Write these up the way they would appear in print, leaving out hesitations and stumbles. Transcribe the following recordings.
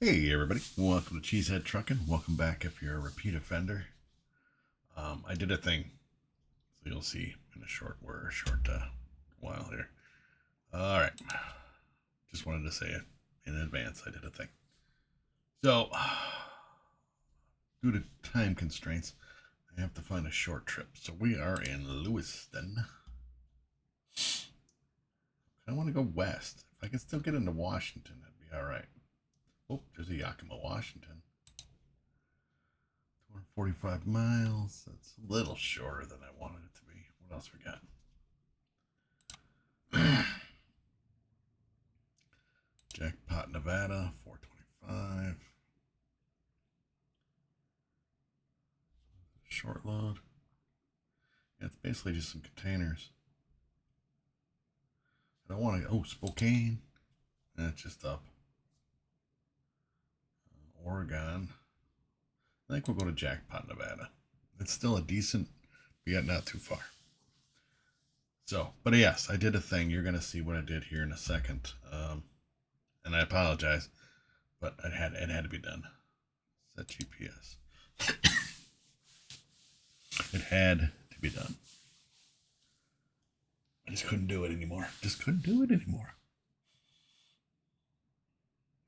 Hey everybody, welcome to Cheesehead Trucking. Welcome back if you're a repeat offender. I did a thing, so you'll see in a short while here. All right, just wanted to say it in advance. I did a thing. So, due to time constraints, I have to find a short trip. So we are in Lewiston. I want to go west. If I can still get into Washington, that'd be all right. Oh, there's a Yakima, Washington. 245 miles. That's a little shorter than I wanted it to be. What else we got? Jackpot, Nevada, 425. Short load. Yeah, it's basically just some containers. I don't want to. Oh, Spokane. That's just up. Oregon. I think we'll go to Jackpot, Nevada. It's still a decent, but yet not too far. So, but yes, I did a thing. You're going to see what I did here in a second. And I apologize, but it had to be done. Set GPS. It had to be done. I just couldn't do it anymore.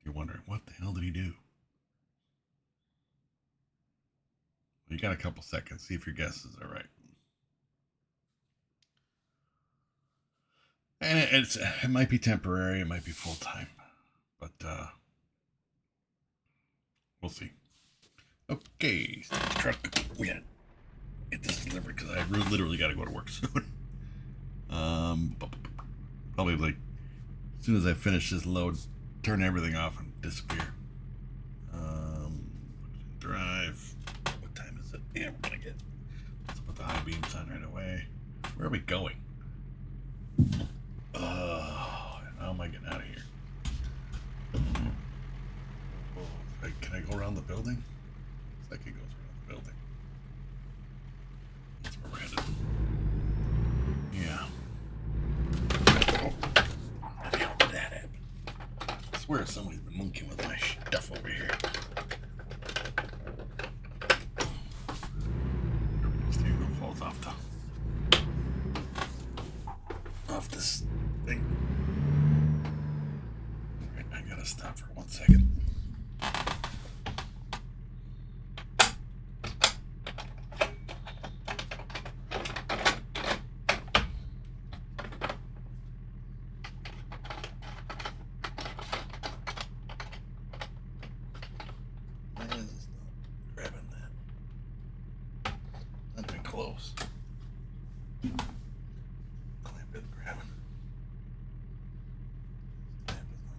You're wondering, what the hell did he do? Well, you got a couple seconds. See if your guesses are right. And it might be temporary. It might be full time. But we'll see. Okay, truck. We gotta get this delivered because I literally got to go to work soon. Probably like as soon as I finish this load, turn everything off and disappear. Drive. What time is it? Yeah, we're gonna get. Let's put the high beams on right away. Where are we going? How am I getting out of here? Can I go around the building? Looks like it goes around the building. That's where we're headed. Yeah. Oh, how the hell did that happen? I swear somebody's been monkeying with my stuff over here. Steering wheel falls off this thing. Alright, I gotta stop for 1 second. Close. Clamp it, grabbing. Clamp is not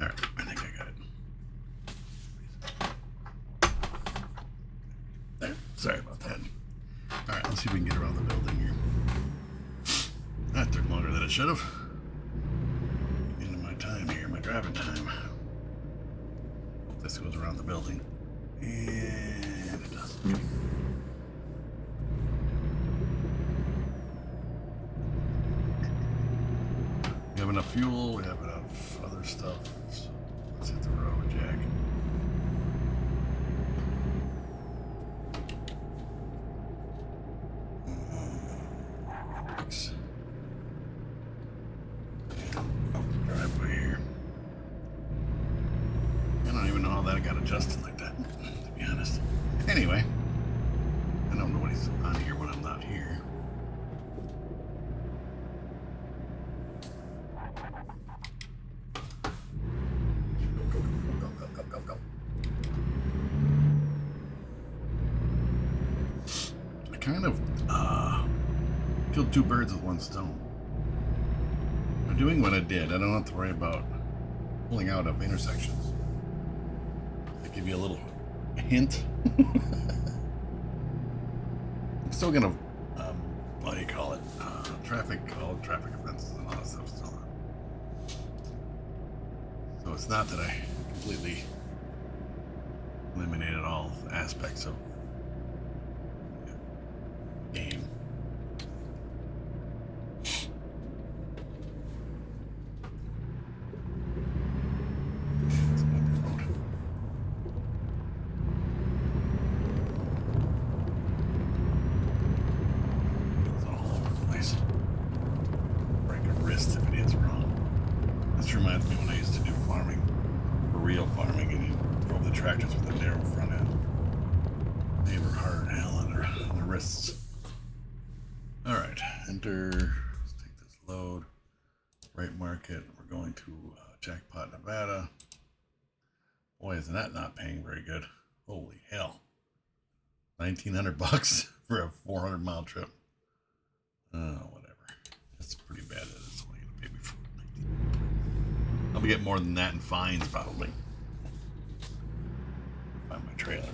Alright, I think I got it. There, sorry about that. Alright, let's see if we can get around the building here. That took longer than it should have. Into my time here, my driving time. Hope this goes around the building. And it does. We have enough fuel, we have enough other stuff. So let's hit the road, Jack. Thanks. And up the driveway here. I don't even know how that got adjusted like that, to be honest. Anyway, I know nobody's on here when I'm not here. Go. I kind of killed two birds with one stone. By doing what I did, I don't have to worry about pulling out of intersections. They give you a little hint. I'm still gonna, what do you call it? Traffic offenses and all that stuff still on. So it's not that I completely eliminated all aspects of the game. Reminds me when I used to do farming, for real farming, and you drove the tractors with a narrow front end. They were hard hell on their wrists. Alright, enter. Let's take this load. Right market. We're going to Jackpot, Nevada. Boy, isn't that not paying very good. Holy hell. $1,900 for a 400-mile trip. Whatever. That's pretty bad that it's only going to pay me for. I'll be getting more than that in fines, probably. Find my trailer.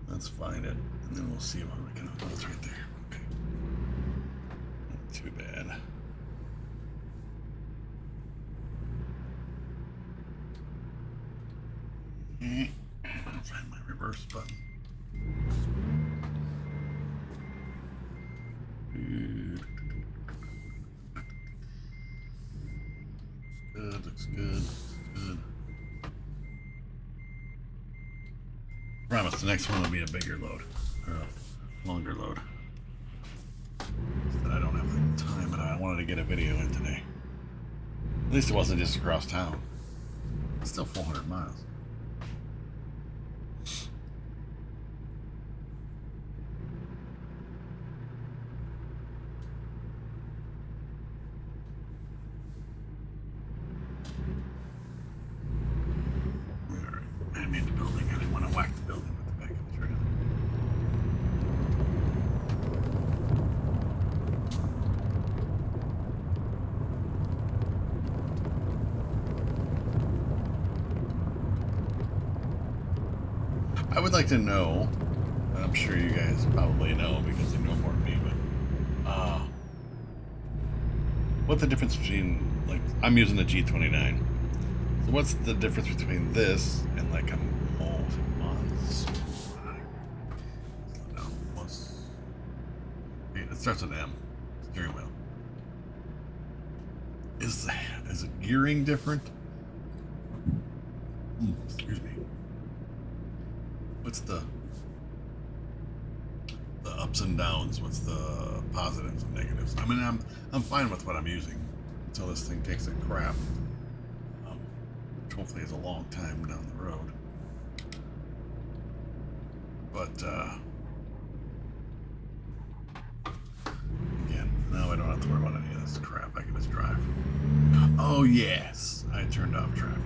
Let's find it, and then we'll see what we can. Oh, it's right there. Okay. Not too bad. I'll find my reverse button. Looks good. Promise the next one will be a bigger load, or a longer load. That I don't have the time, but I wanted to get a video in today. At least it wasn't just across town. It's still 400 miles. I would like to know, and I'm sure you guys probably know because you know more than me, but what the difference between, like, I'm using the G29. So what's the difference between this and like a it starts with M, steering wheel. Is it gearing different? Excuse me. What's the ups and downs? What's the positives and negatives? I mean, I'm fine with what I'm using until this thing takes a crap, which hopefully is a long time down the road. But again, now I don't have to worry about any of this crap. I can just drive. Oh yes, I turned off traffic.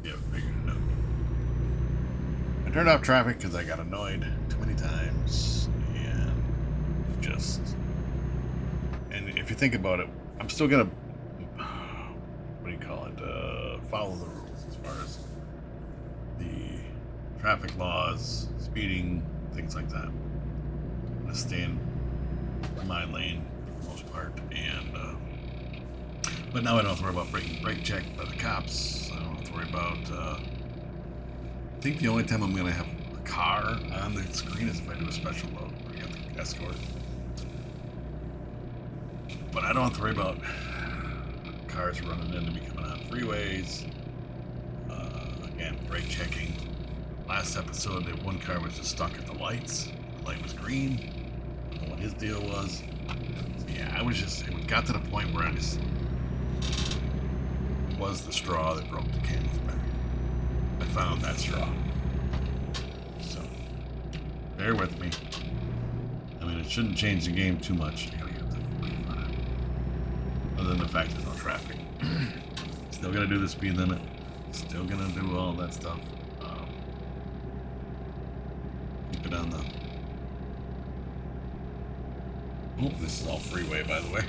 Yeah, figured it out. I turned off traffic because I got annoyed too many times, and if you think about it, I'm still gonna, what do you call it, follow the rules as far as the traffic laws, speeding, things like that. I'm gonna stay in my lane for the most part, and but now I don't have to worry about brake check by the cops. I don't have to worry about. I think the only time I'm going to have a car on the screen is if I do a special load where you have to escort. But I don't have to worry about cars running into me coming on freeways. Again, brake checking. Last episode, that one car was just stuck at the lights. The light was green. I don't know what his deal was. So yeah, it got to the point where it was the straw that broke the camel's back. I found that straw. So, bear with me. I mean, it shouldn't change the game too much. I gotta get to 45. Other than the fact there's no traffic. Still gonna do the speed limit. Still gonna do all that stuff. Keep it on the... Oh, this is all freeway, by the way.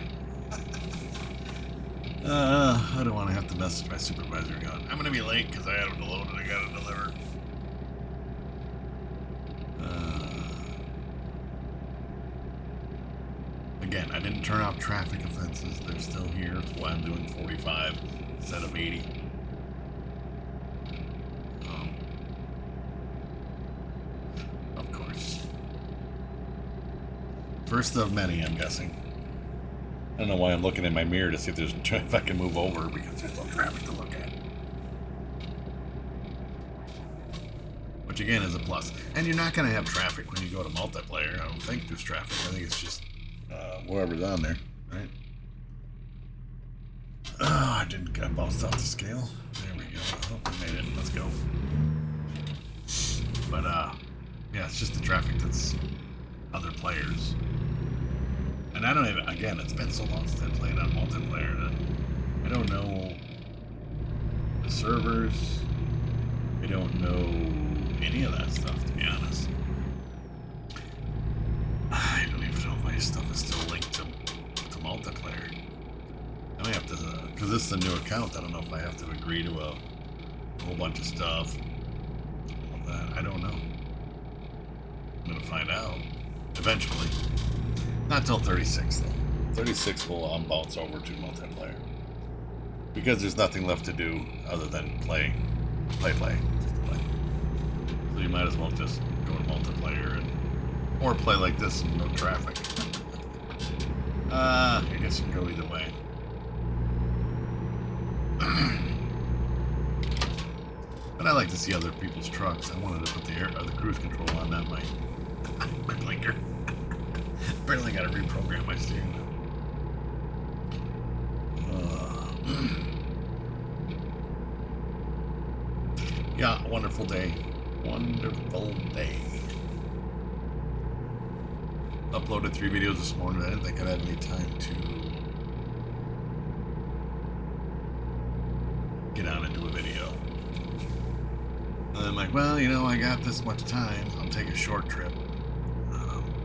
I don't want to have to message my supervisor going, I'm going to be late because I had it loaded and I got it delivered. Again, I didn't turn off traffic offenses. They're still here. That's why I'm doing 45 instead of 80. Of course. First of many, I'm guessing. I don't know why I'm looking in my mirror to see if I can move over because there's no traffic to look at. Which again is a plus. And you're not going to have traffic when you go to multiplayer. I don't think there's traffic. I think it's just whatever's on there, right? Oh, I didn't get bounced off the scale. There we go. Oh, we made it. Let's go. But yeah, it's just the traffic that's other players. And I don't even, again, it's been so long since I played on multiplayer that I don't know the servers. I don't know any of that stuff, to be honest. I don't even know if my stuff is still linked to multiplayer. I may have to, because this is a new account, I don't know if I have to agree to a whole bunch of stuff. All that. I don't know. I'm going to find out eventually. Not till 36 though. 36 will bounce over to multiplayer. Because there's nothing left to do other than play. Just play. So you might as well just go to multiplayer or play like this and no traffic. I guess you can go either way. But I like to see other people's trucks. I wanted to put the cruise control on, not my blinker. Apparently got to reprogram my steering wheel. Yeah, wonderful day. Wonderful day. Uploaded 3 videos this morning. I didn't think I'd have any time to get on and do a video. And I'm like, well, you know, I got this much time. I'll take a short trip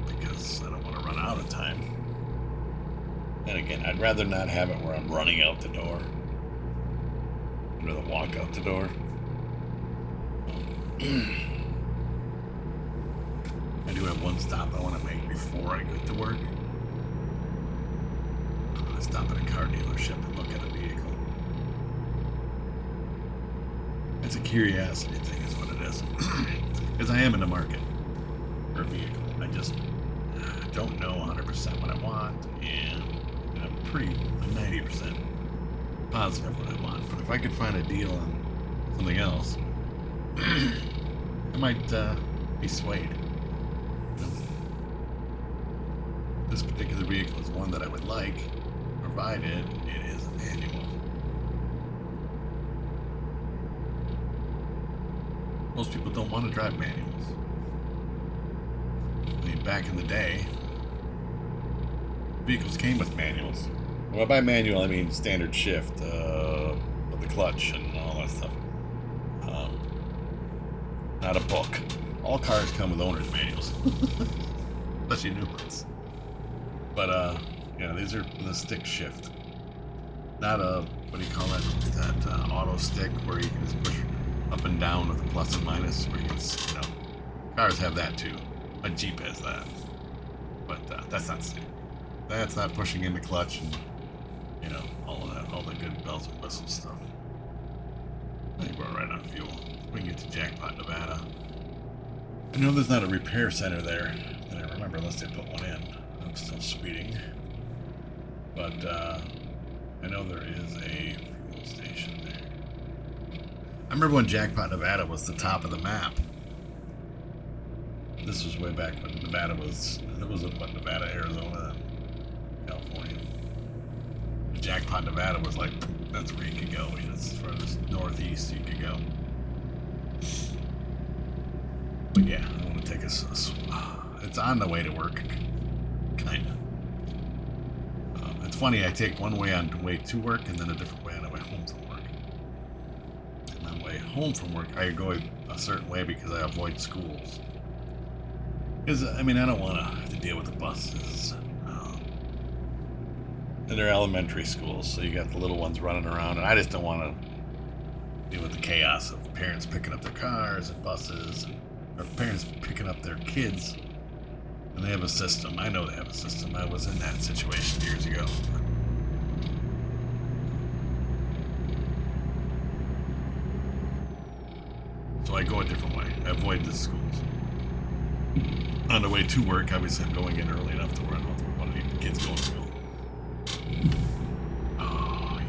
because I don't want to run out of time. And again, I'd rather not have it where I'm running out the door. I'd rather walk out the door. I do have one stop I want to make before I get to work. I stop at a car dealership and look at a vehicle. It's a curiosity thing is what it is. Because I am in the market for a vehicle. I just don't know 100% what I want, and I'm pretty 90% positive what I want. But if I could find a deal on something else, I might be swayed. This particular vehicle is one that I would like, provided it is a manual. Most people don't want to drive manuals. I mean, back in the day, vehicles came with manuals. Well, by manual, I mean standard shift with the clutch and all that stuff. Not a book. All cars come with owner's manuals, especially new ones. But yeah, these are the stick shift, not a what do you call it? That auto stick where you can just push up and down with a plus and minus. Where you can, you know, cars have that too. My Jeep has that, but that's not stick. That's not pushing in the clutch and you know all of that, all the good bells and whistles stuff. I think we're right on fuel. We can get to Jackpot, Nevada. I know there's not a repair center there, and I remember unless they put one in. I'm still speeding. But I know there is a fuel station there. I remember when Jackpot, Nevada was the top of the map. This was way back when Nevada was, it was what, Nevada, Arizona, and California. Jackpot, Nevada was like, that's where you could go. You know, it's as far as northeast you could go. But yeah, I want to take a it's on the way to work, kind of. It's funny, I take one way on the way to work and then a different way on the way home from work. And on the way home from work, I go a certain way because I avoid schools. Because, I mean, I don't want to have to deal with the buses. And they're elementary schools, so you got the little ones running around, and I just don't want to deal with the chaos of parents picking up their cars and buses, or parents picking up their kids, and they have a system. I know they have a system. I was in that situation years ago. So I go a different way. I avoid the schools. On the way to work, obviously I'm going in early enough to where I don't have to want to the kids going to school. Oh, yeah.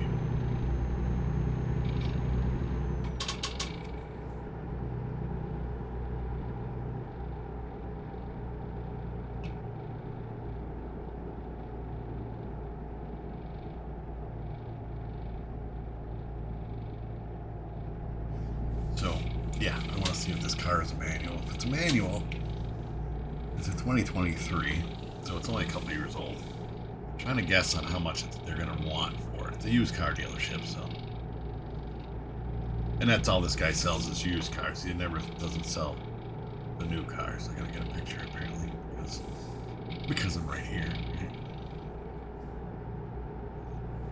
So, yeah, I want to see if this car is a manual. If it's a manual, it's a 2023, so it's only a couple years old. I'm trying to guess on how much they're going to want for it. It's a used car dealership, so. And that's all this guy sells is used cars. He never doesn't sell the new cars. I gotta get a picture apparently because I'm right here.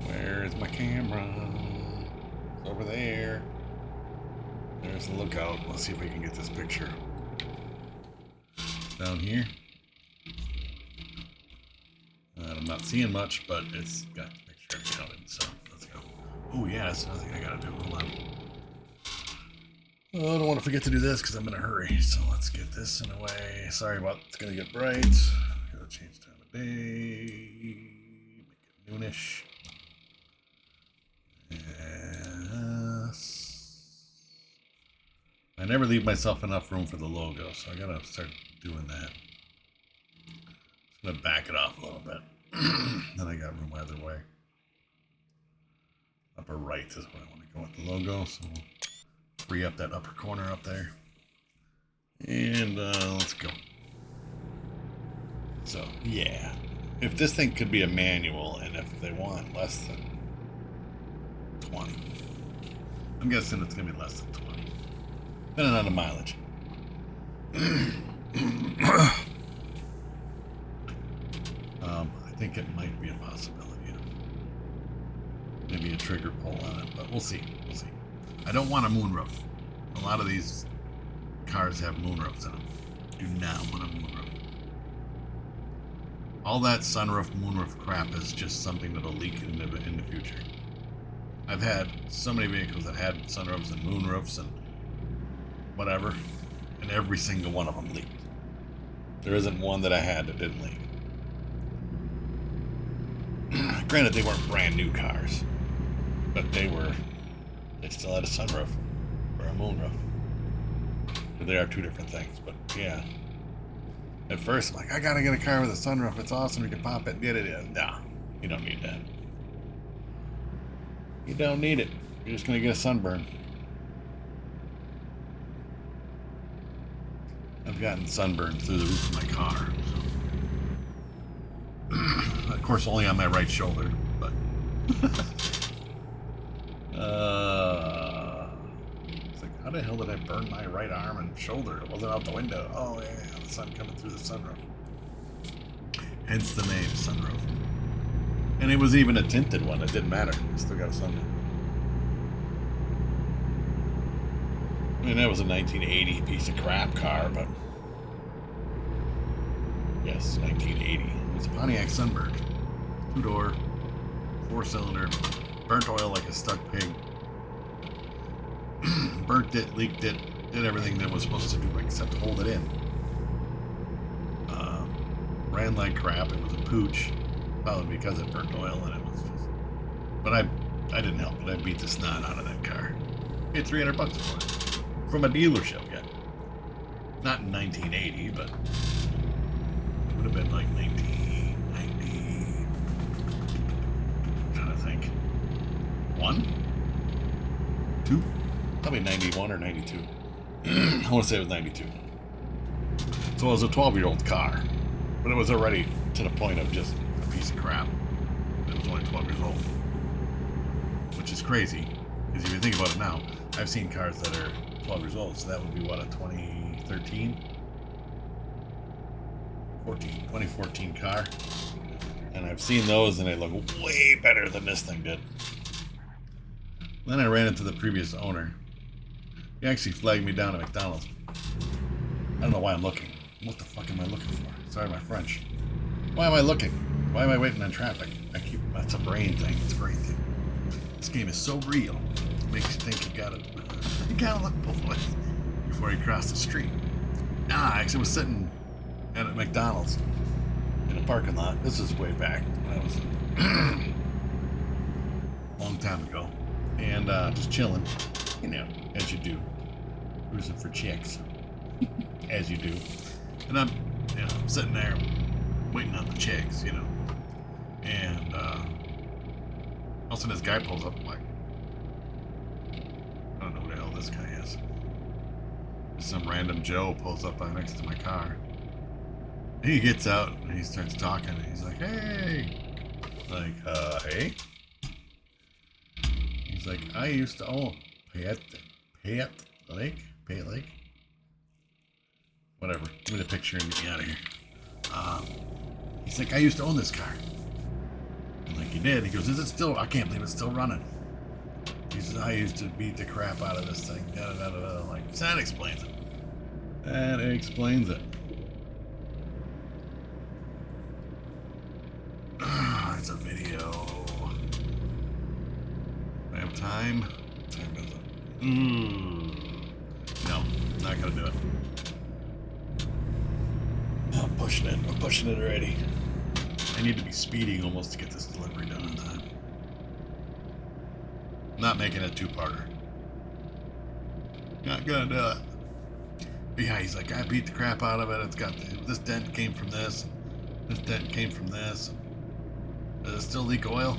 Where is my camera? It's over there. There's the lookout. Let's see if we can get this picture. Down here. I'm not seeing much, but it's got the picture counted, so let's go. Oh yeah, that's another thing I gotta do. Hold on. Oh, I don't want to forget to do this because I'm in a hurry. So let's get this in a way. Sorry about it's gonna get bright. Gotta change time of day. Make it noonish. Yes. I never leave myself enough room for the logo, so I gotta start doing that. Just gonna back it off a little bit. Then I got room either way. Upper right is where I want to go with the logo, so we'll free up that upper corner up there. And let's go. So, yeah. If this thing could be a manual, and if they want less than 20, I'm guessing it's going to be less than 20. Depending on the mileage. I think it might be a possibility of maybe a trigger pull on it, but we'll see. We'll see. I don't want a moonroof. A lot of these cars have moonroofs in them. Do not want a moonroof. All that sunroof, moonroof crap is just something that'll leak in the future. I've had so many vehicles that had sunroofs and moonroofs and whatever, and every single one of them leaked. There isn't one that I had that didn't leak. Granted, they weren't brand new cars, but they still had a sunroof or a moonroof. They are two different things, but yeah. At first, I'm like, I gotta get a car with a sunroof. It's awesome. You can pop it, get it in. Nah, you don't need that. You don't need it. You're just gonna get a sunburn. I've gotten sunburned through the roof of my car. So. Of course, only on my right shoulder, but. It's like, how the hell did I burn my right arm and shoulder? It wasn't out the window. Oh, yeah, the sun coming through the sunroof. Hence the name, sunroof. And it was even a tinted one. It didn't matter. It still got a sunroof. I mean, that was a 1980 piece of crap car, but yes, 1980. It was a Pontiac Sunbird. 2-door, 4-cylinder, burnt oil like a stuck pig. Burnt it, leaked it, did everything that was supposed to do except hold it in. Ran like crap. It was a pooch, probably because it burnt oil, and it was just. But I didn't help it. I beat the snot out of that car. Paid $300 for it. From a dealership yet. Not in 1980, but it would have been like 1990. I'm trying to think. 1? 2? Probably 91 or 92. I want to say it was 92. So it was a 12-year-old car, but it was already to the point of just a piece of crap. It was only 12 years old. Which is crazy, because if you think about it now, I've seen cars that are 12 years old, so that would be what, a 2014 car, And I've seen those and they look way better than this thing did. Then I ran into the previous owner. He actually flagged me down at McDonald's. I don't know why I'm looking. What the fuck am I looking for? Sorry, my French. Why am I looking? Why am I waiting on traffic? That's a brain thing. It's a brain thing. This game is so real. It makes you think you gotta look both ways before you cross the street. I actually was sitting at a McDonald's in a parking lot. This is way back when I was a long time ago. And just chilling, you know, as you do. Cruising for chicks. As you do. And I'm sitting there waiting on the chicks, you know. And all of a sudden this guy pulls up. I'm like, I don't know who the hell this guy is. Some random Joe pulls up next to my car. And he gets out and he starts talking. And he's like, hey. Like, hey? He's like, I used to own Payette Lake? Whatever. Give me the picture and get me out of here. He's like, I used to own this car. I'm like, you did? He goes, is it still? I can't believe it's still running. He says, I used to beat the crap out of this thing. I'm like, so that explains it. That explains it. It's a video. I have time. What time is it? No, not gonna do it. I'm pushing it. I'm pushing it already. I need to be speeding almost to get this delivery done on time. Not making it two-parter. Not gonna do it. But yeah, he's like, I beat the crap out of it. It's got this dent came from this. This dent came from this. Does it still leak oil?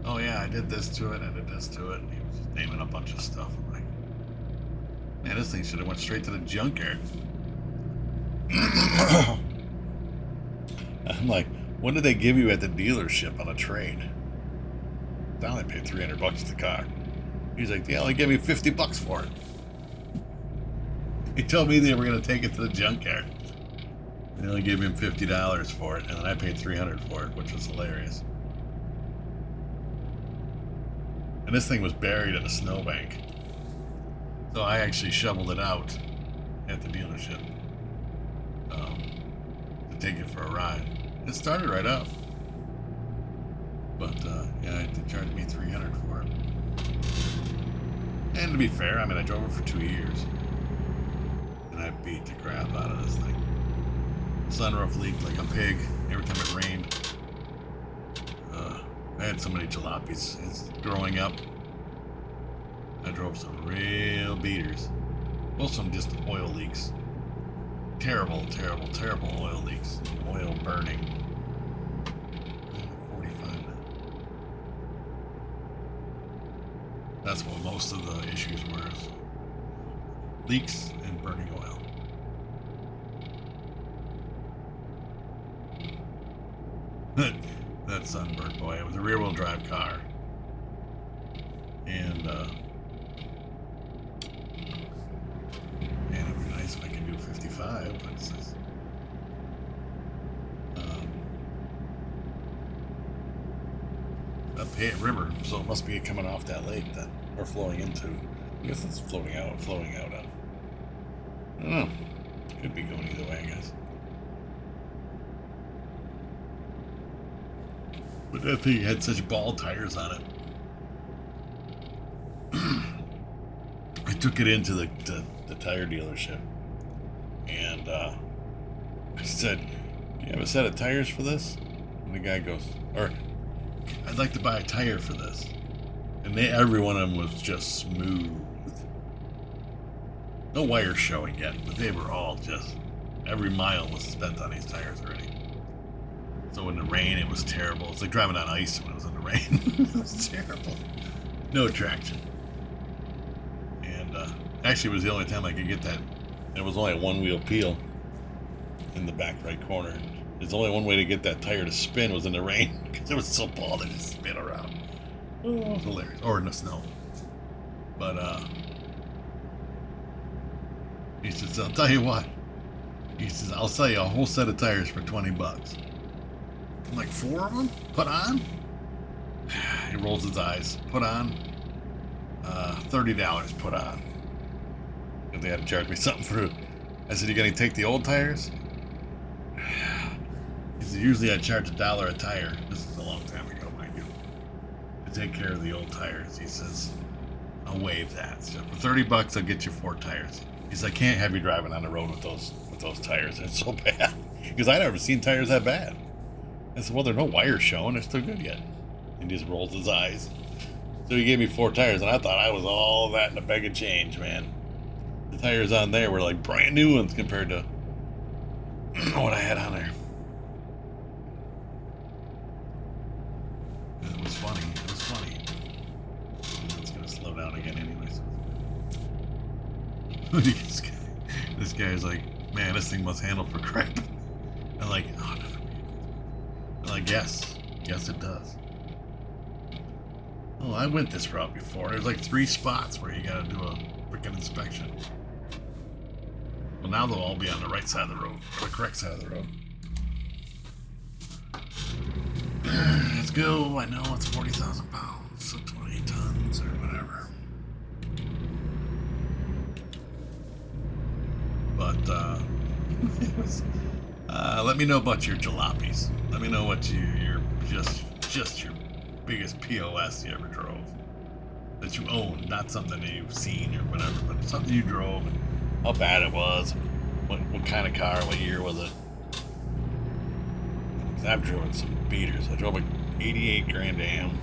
Oh yeah, I did this to it. I did this to it. And he was just naming a bunch of stuff. I'm like, man, this thing should have went straight to the junkyard. I'm like, what did they give you at the dealership on a trade? I only paid $300 for the car. He's like, they only gave me $50 for it. He told me they were going to take it to the junkyard. They only gave him $50 for it, and then I paid $300 for it, which was hilarious. And this thing was buried in a snowbank. So I actually shoveled it out at the dealership to take it for a ride. It started right up. But, yeah, they charged me $300 for it. And to be fair, I mean, I drove it for 2 years. And I beat the crap out of this thing. Sunroof leaked like a pig every time it rained. I had so many jalopies. It's growing up. I drove some real beaters. Most of them just oil leaks. Terrible, terrible, terrible oil leaks. Oil burning. 45 now. That's what most of the issues were. Leaks and burning oil. That sunburned, boy. It was a rear-wheel drive car. And, man, it'd be nice if I could do 55, but it's just, a Payette River, so it must be coming off that lake that we're flowing into. I guess it's floating out of. I don't know. Could be going either way, I guess. But that thing had such ball tires on it. I took it into the tire dealership. And I said, you have a set of tires for this? And the guy goes, or I'd like to buy a tire for this. And every one of them was just smooth. No wires showing yet, but they were all just, every mile was spent on these tires already. So in the rain, it was terrible. It's like driving on ice when it was in the rain. It was terrible. No traction. And actually, it was the only time I could get that. It was only a one-wheel peel in the back right corner. There's only one way to get that tire to spin was in the rain because it was so bald it just spin around. Oh, it was hilarious. Or in the snow. But he says, I'll tell you what. He says, I'll sell you a whole set of tires for $20. I'm like, 4 of them? Put on? He rolls his eyes. Put on. $30 put on. And they had to charge me something for it. I said, you gonna take the old tires? He said, usually I charge $1 a tire. This is a long time ago, mind you. To take care of the old tires. He says, I'll waive that. So for $30, I'll get you 4 tires. He says, I can't have you driving on the road with those tires. It's so bad. Because I'd never seen tires that bad. I said, well, there's no wires showing. They're still good yet. And he just rolls his eyes. So he gave me 4 tires, and I thought I was all that in a bag of change, man. The tires on there were like brand new ones compared to what I had on there. It was funny. It was funny. It's gonna slow down again, anyways. This guy's like, man, this thing must handle for crap. I'm like, oh, no. I'm like, yes, it does. Oh, I went this route before. There's like 3 spots where you gotta do a freaking inspection. Well, now they'll all be on the right side of the road, or the correct side of the road. Let's go. I know it's 40,000 pounds, so 20 tons or whatever. But it was, let me know about your jalopies. Let me know what your just your biggest POS you ever drove that you own, not something that you've seen or whatever, but something you drove and how bad it was, what kind of car, what year was it? Because I've driven some beaters. I drove a 88 Grand Am,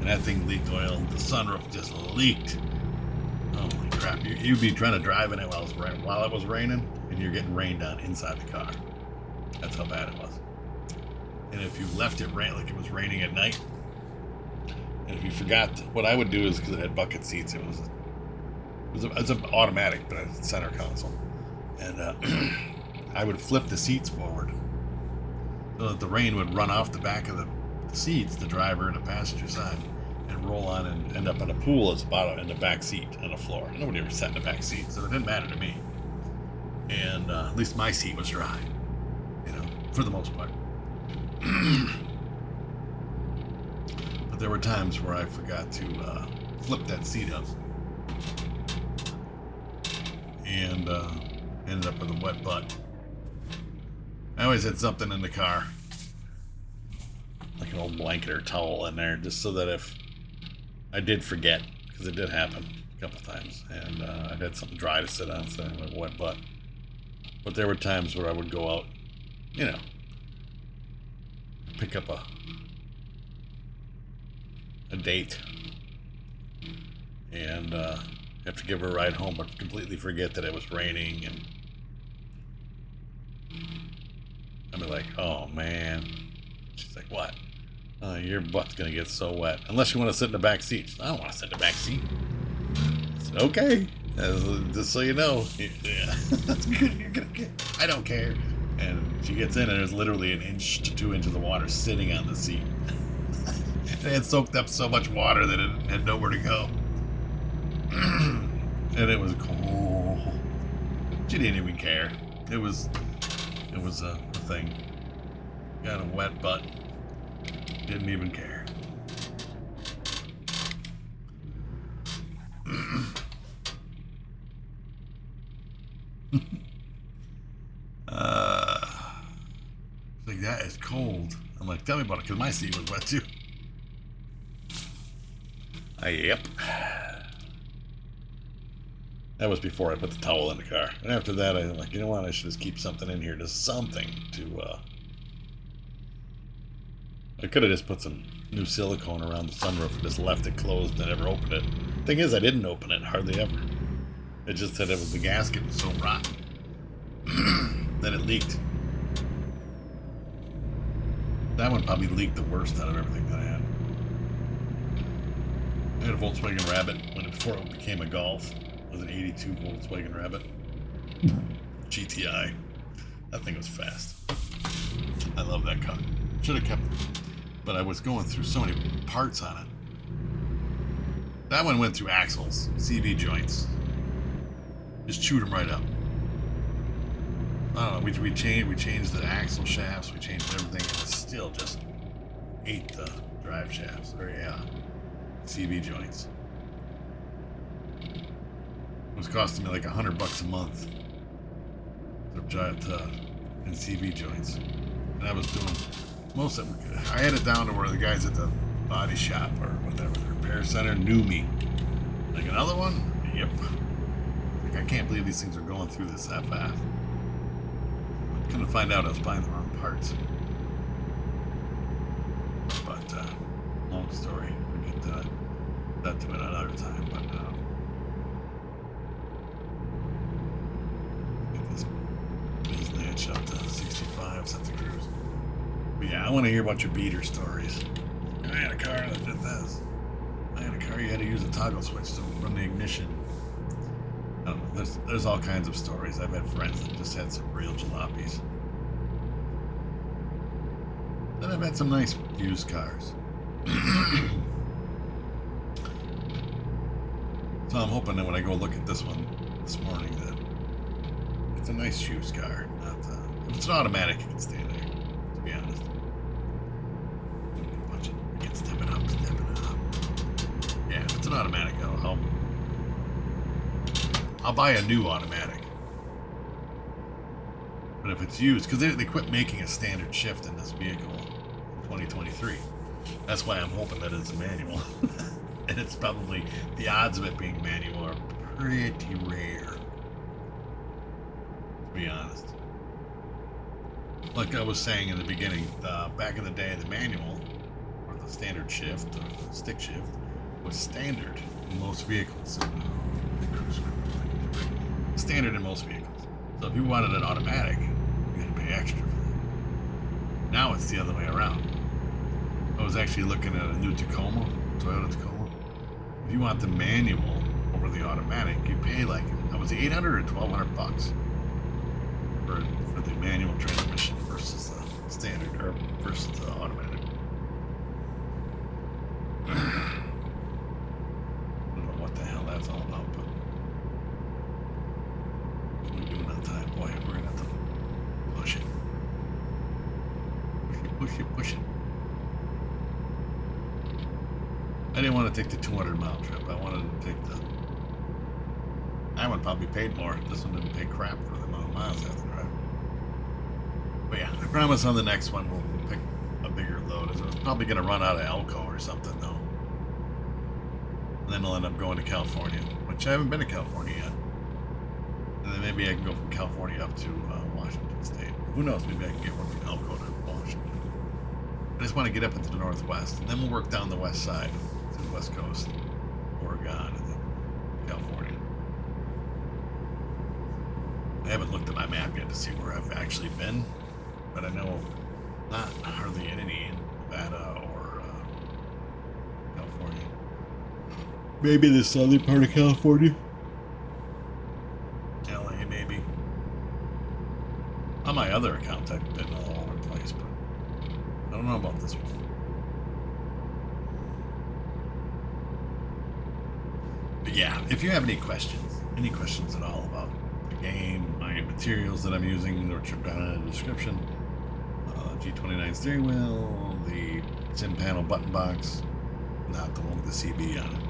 and that thing leaked oil. The sunroof just leaked. Holy crap! You'd be trying to drive in it while it was raining, and you're getting rained on inside the car. That's how bad it was. And if you left it rain, like it was raining at night, and if you forgot, what I would do is, because it had bucket seats, it was an automatic, but a center console, and I would flip the seats forward so that the rain would run off the back of the seats, the driver and the passenger side, and roll on and end up in a pool as bottom in the back seat on the floor. Nobody ever sat in the back seat, so it didn't matter to me. And at least my seat was dry, you know, for the most part. But there were times where I forgot to flip that seat up and ended up with a wet butt. I always had something in the car, like an old blanket or towel in there, just so that if I did forget, because it did happen a couple times, and I had something dry to sit on, so I had a wet butt. But there were times where I would go out, you know, pick up a date and have to give her a ride home, but completely forget that it was raining, and I'd be like, oh man. She's like, what? Your butt's gonna get so wet unless you want to sit in the back seat. Said, I don't want to sit in the back seat. I said, okay, just so you know. Yeah, that's good. You're gonna get. I don't care. And she gets in, and there's literally 1 to 2 inches of water sitting on the seat. It had soaked up so much water that it had nowhere to go. And it was cold. She didn't even care. It was a thing. Got a wet butt. Didn't even care. Like, that is cold. I'm like, tell me about it, because my seat was wet too. Yep. That was before I put the towel in the car. And after that, I'm like, you know what? I should just keep something in here, just something to, I could have just put some new silicone around the sunroof and just left it closed and never opened it. Thing is, I didn't open it, hardly ever. It just said it was the gasket was so rotten that it leaked. That one probably leaked the worst out of everything that I had. I had a Volkswagen Rabbit before it became a Golf. It was an 82 Volkswagen Rabbit. GTI. That thing was fast. I love that car. Should have kept it. But I was going through so many parts on it. That one went through axles, CV joints. Just chewed them right up. I don't know. We changed the axle shafts. We changed everything, and it still just ate the drive shafts. Or yeah, CV joints. It was costing me like $100 a month to in CV joints, and I was doing most of it. I had it down to where the guys at the body shop or whatever, the repair center, knew me. Like another one? Yep. Like I can't believe these things are going through this that fast. I'm gonna find out I was buying the wrong parts. But long story. We'll get that to it another time. But get this business up to 65, set the cruise. But yeah, I want to hear about your beater stories. I had a car that did this. I had a car you had to use a toggle switch to run the ignition. I don't know. There's all kinds of stories. I've had friends that just had some real jalopies. Then I've had some nice used cars. So I'm hoping that when I go look at this one this morning, that it's a nice used car. Not if it's an automatic, it can stay there. To be honest. Watch it. Get stepping up, stepping up. Yeah, if it's an automatic, I'll buy a new automatic. But if it's used, because they quit making a standard shift in this vehicle in 2023. That's why I'm hoping that it's a manual. And it's probably, the odds of it being manual are pretty rare. To be honest. Like I was saying in the beginning, back in the day, the manual, or the standard shift, or the stick shift, was standard in most vehicles. Standard in most vehicles. So if you wanted an automatic, you had to pay extra for that. Now it's the other way around. I was actually looking at a new Tacoma, Toyota Tacoma. If you want the manual over the automatic, you pay like, I was $800 or $1,200 for the manual transmission versus the standard, or versus the automatic. I don't know what the hell that's all about, but what are we doing on time? Boy, we're gonna have to push it. Push it, push it. I didn't want to take the 200-mile trip. I wanted to take the... That one probably paid more. This one didn't pay crap for the amount of miles I have to drive. But yeah, I promise on the next one we'll pick a bigger load. I was probably going to run out of Elko or something, though. And then I'll end up going to California, which I haven't been to California yet. And then maybe I can go from California up to Washington State. Who knows? Maybe I can get one from Elko to Washington. I just want to get up into the Northwest, and then we'll work down the west side. To the West Coast, Oregon, and then California. I haven't looked at my map yet to see where I've actually been, but I know not hardly any in Nevada or California. Maybe the southern part of California. LA, maybe. On my other account, I've been all over the place, but I don't know about this one. But yeah, if you have any questions at all about the game, my materials that I'm using, which are down in the description, G29 steering wheel, the sim panel button box, not the one with the CB on it,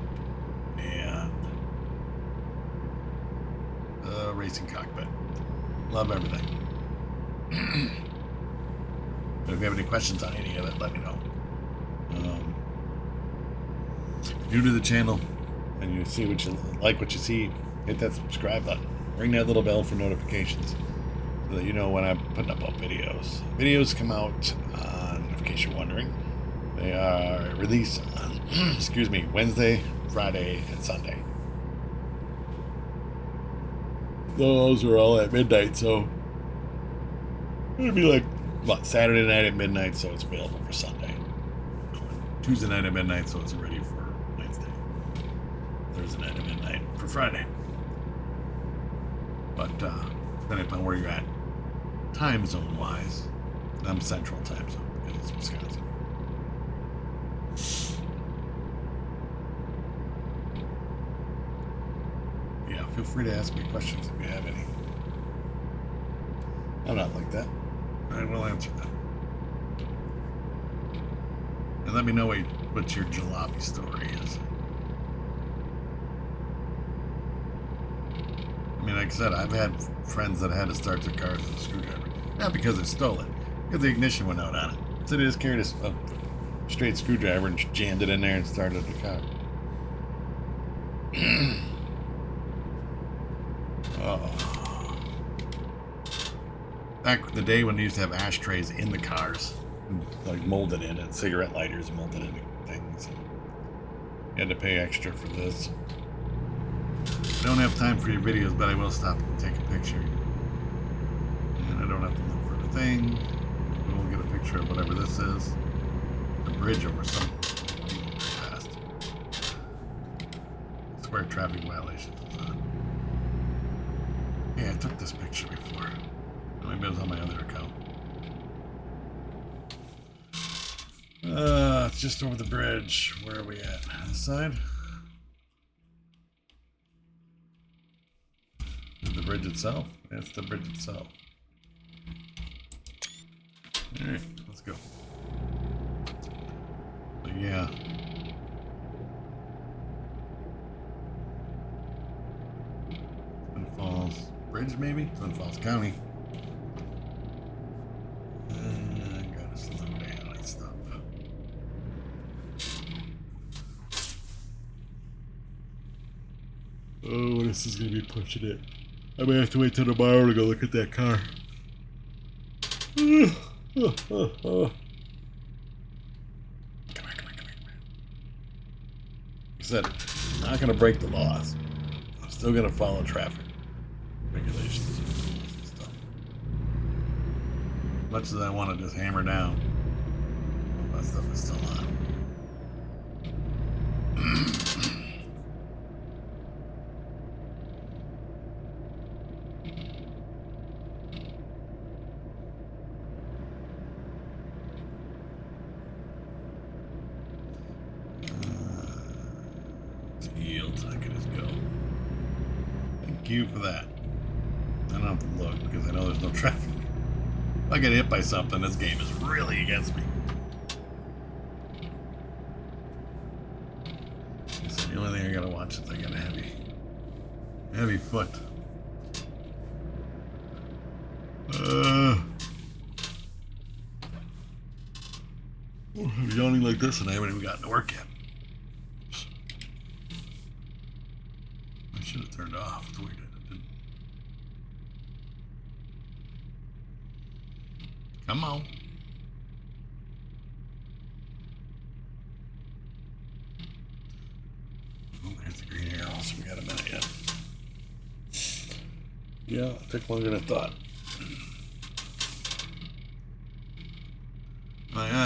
and the racing cockpit. Love everything. But if you have any questions on any of it, let me know. New to the channel, and you see what you see, hit that subscribe button. Ring that little bell for notifications so that you know when I'm putting up videos. Videos come out on, in case you're wondering, they are released on, excuse me, Wednesday, Friday, and Sunday. Those are all at midnight, so it'll be like, what, Saturday night at midnight, so it's available for Sunday. Tuesday night at midnight, so it's ready for Wednesday. Thursday night at midnight for Friday. But depending upon where you're at, time zone wise, I'm Central time zone because it's Wisconsin. Yeah, feel free to ask me questions if you have any. we'll answer that. And let me know what your jalopy story is. I mean, like I said, I've had friends that had to start their cars with a screwdriver. Not because they stole it, because the ignition went out on it. So they just carried a straight screwdriver and jammed it in there and started the car. Oh. Back in the day when they used to have ashtrays in the cars, like molded in, and cigarette lighters molded into things. You had to pay extra for this. I don't have time for your videos, but I will stop and take a picture. And I don't have to look for the thing. We'll get a picture of whatever this is. The bridge over something. Fast. I swear traffic violations is on. Yeah, I took this picture before. Maybe it was on my other account. It's just over the bridge. Where are we at? This side? Is the bridge itself? Yeah, it's the bridge itself. Alright, let's go. So yeah. Twin Falls Bridge, maybe? Twin Falls County. I gotta slow down and stuff. Oh, this is gonna be pushing it. I may have to wait till tomorrow to go look at that car. Come on. Like I said, I'm not gonna break the laws. I'm still gonna follow traffic regulations and rules and stuff. Much as I want to just hammer down, all that stuff is still on. You for that. I don't have to look because I know there's no traffic. If I get hit by something, this game is really against me. So the only thing I gotta watch is I got a heavy foot. I'm yawning like this and I haven't even gotten to work yet. I should have turned off. It's weird. Come on. Oh, there's the green arrow, so we got a minute yet. Yeah, it took longer than I thought.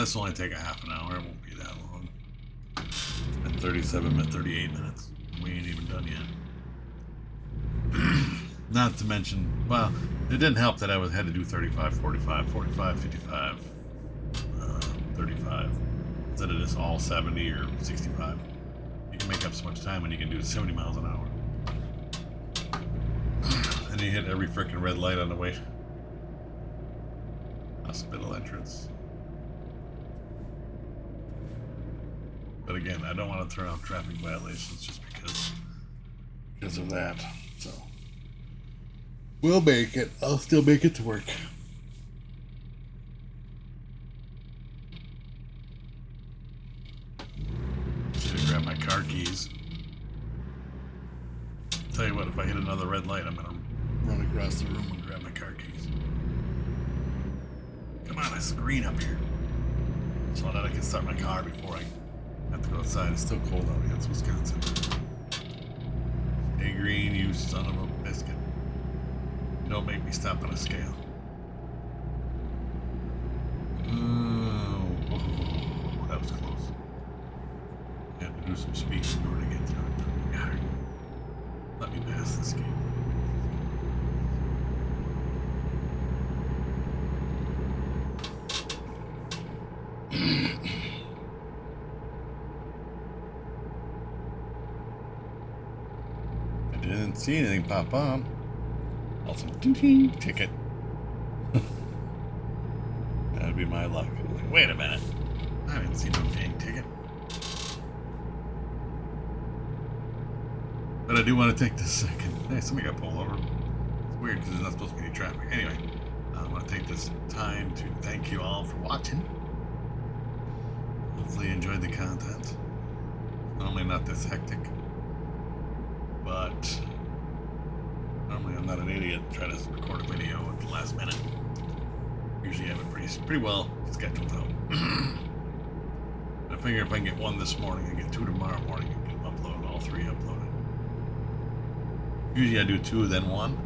This will only take a half an hour. It won't be that long. At 38 minutes. We ain't even done yet. Not to mention, well, it didn't help that I had to do 35, 45, 45, 55, 35. Instead of just all 70 or 65. You can make up so much time when you can do 70 miles an hour. And you hit every freaking red light on the way. Hospital entrance. But again, I don't want to turn off traffic violations just because of that. So we'll make it. I'll still make it to work. Should grab my car keys. Tell you what, if I hit another red light, I'm gonna run across the room and grab my car keys. Come on, it's green up here. So that I can start my car before I have to go outside. It's still cold out here. It's Wisconsin. Stay green, you son of a biscuit. Don't make me stop on a scale. Oh, that was close. I had to do some speeding in order to get through it. Got her. Let me pass this game. I didn't see anything pop up. Also, ticket. be my luck. I'm like, wait a minute. I didn't see no dang ticket. But I do want to take this second. Hey, somebody got pulled over. It's weird because there's not supposed to be any traffic. Anyway, I want to take this time to thank you all for watching. Hopefully you enjoyed the content. Normally not this hectic, but normally I'm not an idiot and try to record a video at the last minute. Usually I have it pretty well scheduled out. I figure if I can get one this morning and get two tomorrow morning, I can upload all three uploaded. Usually I do two, then one.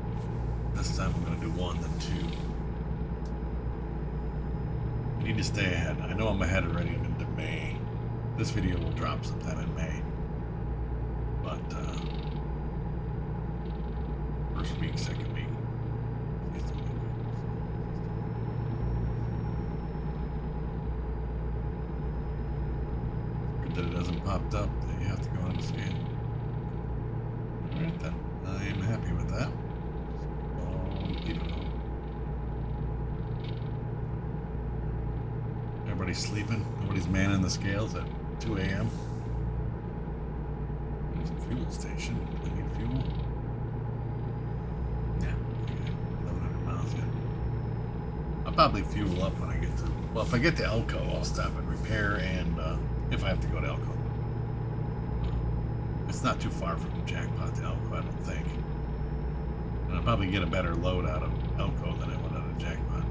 This time I'm going to do one, then two. I need to stay ahead. I know I'm ahead already. I'm into May. This video will drop sometime in May. But, first week, second week. Good that it hasn't popped up that you have to go on and see it. Alright then. I am happy with that. So, keep it on. Everybody's sleeping. Nobody's manning the scales at 2 a.m. There's a fuel station. I need fuel. Yeah. 1,100 miles yet. I'll probably fuel up when I get to... Well, if I get to Elko, I'll stop and repair, and if I have to go to Elko. It's not too far from Jackpot to Elko, I don't think. And I'll probably get a better load out of Elko than I would out of Jackpot.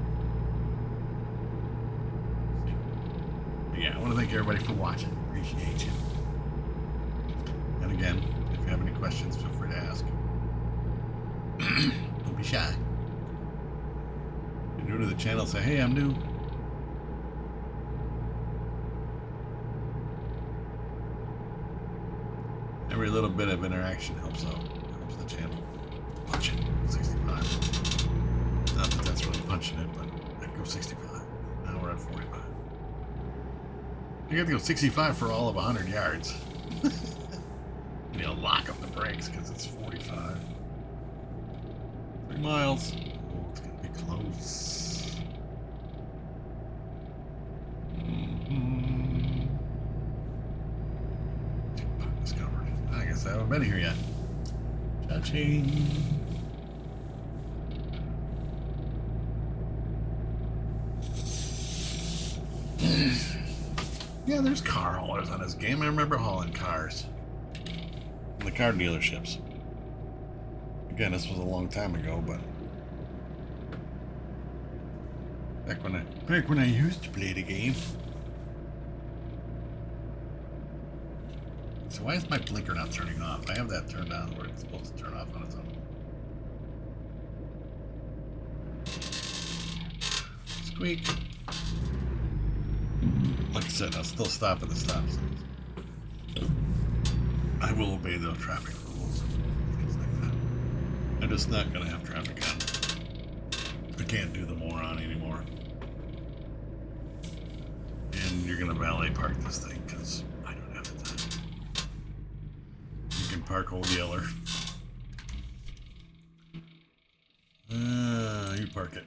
Yeah, I want to thank everybody for watching. Appreciate you. And again, if you have any questions, feel free to ask. Don't be shy. If you're new to the channel, say, hey, I'm new. Every little bit of interaction helps out. Helps the channel. Punch it. 65. Not that that's really punching it, but I'd go 65. Now we're at 45. You have to go 65 for all of 100 yards. You know, lock up the brakes because it's 45. 3 miles. Oh, it's going to be close. Jackpot discovered. I guess I haven't been here yet. Cha-ching. Yeah, there's car haulers on this game. I remember hauling cars in the car dealerships. Again, this was a long time ago, but back when I used to play the game. So why is my blinker not turning off? I have that turned on where it's supposed to turn off on its own. Squeak. Like I said, I'll still stop at the stop signs. I will obey the traffic rules, things like that. I'm just not going to have traffic on. I can't do the moron anymore. And you're going to valet park this thing because I don't have the time. You can park Old Yeller. You park it.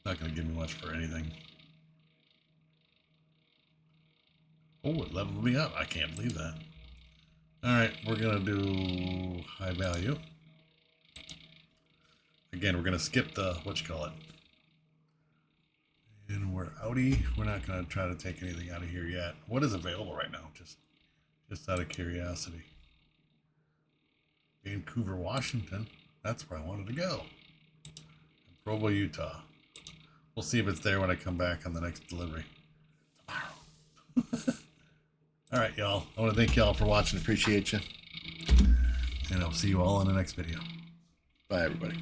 Not going to give me much for anything. Oh, it leveled me up. I can't believe that. Alright, we're going to do high value. Again, we're going to skip the, And we're outie. We're not going to try to take anything out of here yet. What is available right now? Just out of curiosity. Vancouver, Washington. That's where I wanted to go. Provo, Utah. We'll see if it's there when I come back on the next delivery. Tomorrow. Alright, y'all. I want to thank y'all for watching. Appreciate you. And I'll see you all in the next video. Bye, everybody.